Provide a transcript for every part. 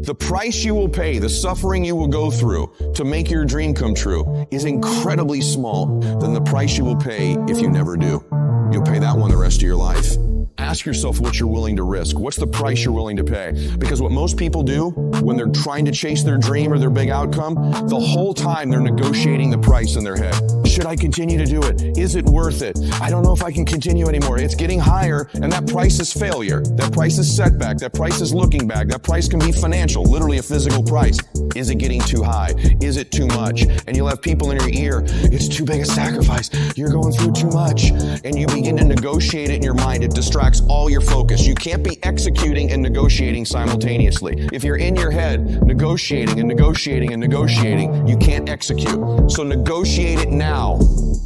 The price you will pay, the suffering you will go through to make your dream come true is incredibly small than the price you will pay if you never do. You'll pay that one the rest of your life. Ask yourself what you're willing to risk. What's the price you're willing to pay? Because what most people do when they're trying to chase their dream or their big outcome, the whole time they're negotiating the price in their head. Should I continue to do it? Is it worth it? I don't know if I can continue anymore. It's getting higher, and that price is failure. That price is setback. That price is looking back. That price can be financial, literally a physical price. Is it getting too high? Is it too much? And you'll have people in your ear, it's too big a sacrifice. You're going through too much. And you begin to negotiate it in your mind. It distracts all your focus. You can't be executing and negotiating simultaneously. If you're in your head negotiating and negotiating and negotiating, you can't execute. So negotiate it now.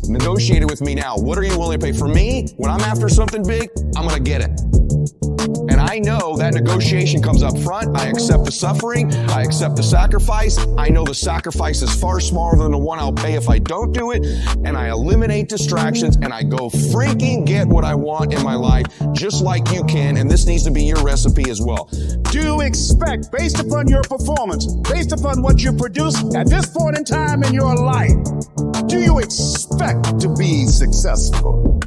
Negotiate it with me now. What are you willing to pay? For me, when I'm after something big, I'm going to get it. And I know that negotiation comes up front. I accept the suffering. I accept the sacrifice. I know the sacrifice is far smaller than the one I'll pay if I don't do it. And I eliminate distractions and I go freaking get what I want in my life, just like you can. And this needs to be your recipe as well. Do you expect, based upon your performance, based upon what you produce at this point in time in your life, do you expect to be successful?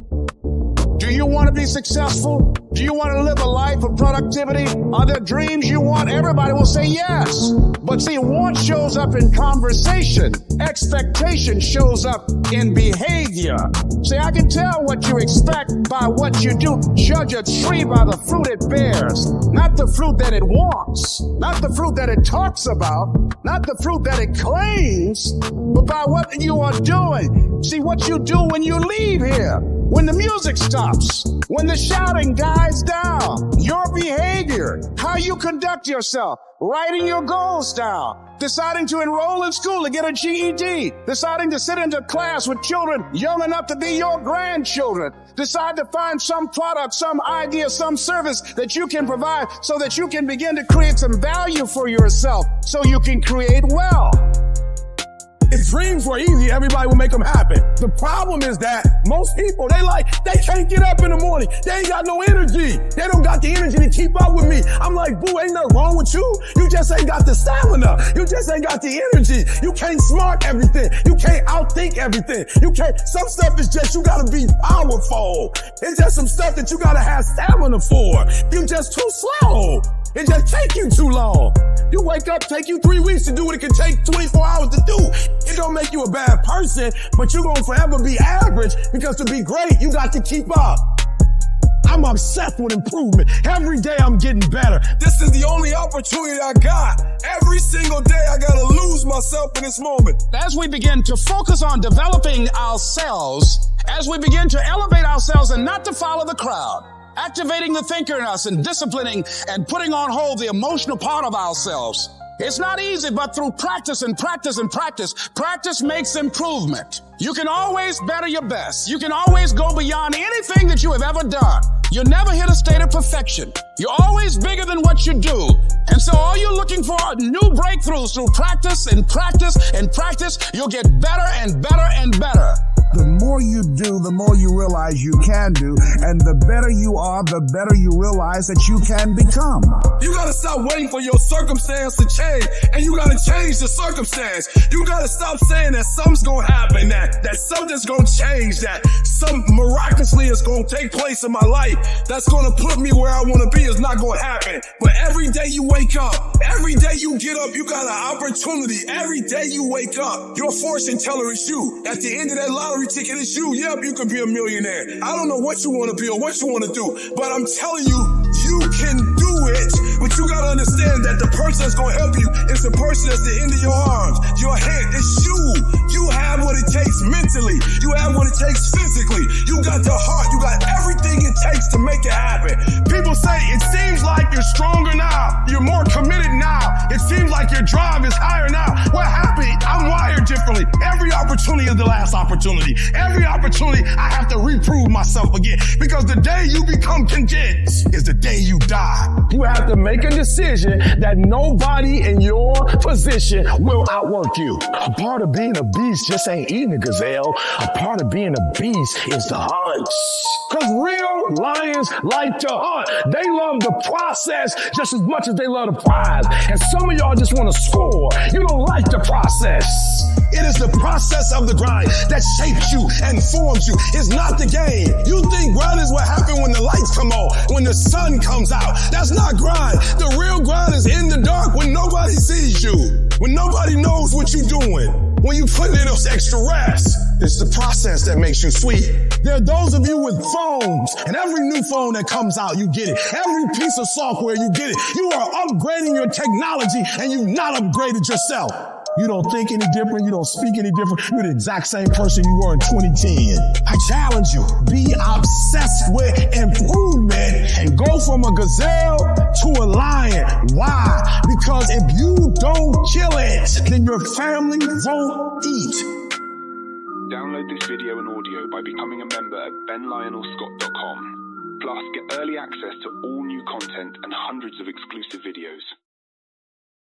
Do you want to be successful? Do you want to live a life of productivity? Are there dreams you want? Everybody will say yes. But see, want shows up in conversation. Expectation shows up in behavior. See, I can tell what you expect by what you do. Judge a tree by the fruit it bears. Not the fruit that it wants. Not the fruit that it talks about. Not the fruit that it claims. But by what you are doing. See, what you do when you leave here. When the music stops, when the shouting dies down, your behavior, how you conduct yourself, writing your goals down, deciding to enroll in school to get a GED, deciding to sit into class with children young enough to be your grandchildren, decide to find some product, some idea, some service that you can provide so that you can begin to create some value for yourself so you can create wealth. If dreams were easy, everybody would make them happen. The problem is that most people, they can't get up in the morning. They ain't got no energy. They don't got the energy to keep up with me. I'm like, boo, ain't nothing wrong with you. You just ain't got the stamina. You just ain't got the energy. You can't smart everything. You can't outthink everything. Some stuff is just, you gotta be powerful. It's just some stuff that you gotta have stamina for. You just too slow. It just take you too long. You wake up, take you 3 weeks to do what it can take 24 hours to do. It don't make you a bad person, but you're gonna forever be average because to be great, you got to keep up. I'm obsessed with improvement. Every day I'm getting better. This is the only opportunity I got. Every single day I gotta lose myself in this moment. As we begin to focus on developing ourselves, as we begin to elevate ourselves and not to follow the crowd, activating the thinker in us and disciplining and putting on hold the emotional part of ourselves. It's not easy, but through practice and practice and practice, practice makes improvement. You can always better your best. You can always go beyond anything that you have ever done. You'll never hit a state of perfection. You're always bigger than what you do. And so all you're looking for are new breakthroughs through practice and practice and practice. You'll get better and better and better. The more you do, the more you realize you can do. And the better you are, the better you realize that you can become. You gotta stop waiting for your circumstance to change, and you gotta change the circumstance. You gotta stop saying that something's gonna happen, that something's gonna change, that something miraculously is gonna take place in my life that's gonna put me where I wanna be. Is not gonna happen. But every day you wake up, every day you get up, you got an opportunity. Every day you wake up, your fortune teller is you. At the end of that lottery ticket is you. Yep, you can be a millionaire. I don't know what you want to be or what you want to do, but I'm telling you, you can do it. But you got to understand that the person that's going to help you is the person that's the end of your arms, your hand. It's you. You have what it takes mentally. You have what it takes physically. You got the heart. You got everything it takes to make it happen. People say it seems like you're stronger now. You're more committed now. It seems like your drive is higher now. What happened? I'm wired differently. Every opportunity is the last opportunity. Every opportunity I have to reprove myself again, because the day you become convinced is the day you die. You have to make a decision that nobody in your position will outwork you. A part of being a beast beast just ain't eating a gazelle. A part of being a beast is the hunt. Because real lions like to hunt. They love the process just as much as they love the prize. And some of y'all just want to score. You don't like the process. It is the process of the grind that shapes you and forms you. It's not the game. You think grind is what happens when the lights come on, when the sun comes out. That's not grind. The real grind is in the dark when nobody sees you, when nobody knows what you're doing, when you put in those extra reps. It's the process that makes you sweet. There are those of you with phones, and every new phone that comes out, you get it. Every piece of software, you get it. You are upgrading your technology, and you've not upgraded yourself. You don't think any different. You don't speak any different. You're the exact same person you were in 2010. I challenge you. Be obsessed with improvement and go from a gazelle to a lion. Why? Because if you don't kill it, then your family won't eat. Download this video and audio by becoming a member at benlionelscott.com. Plus, get early access to all new content and hundreds of exclusive videos.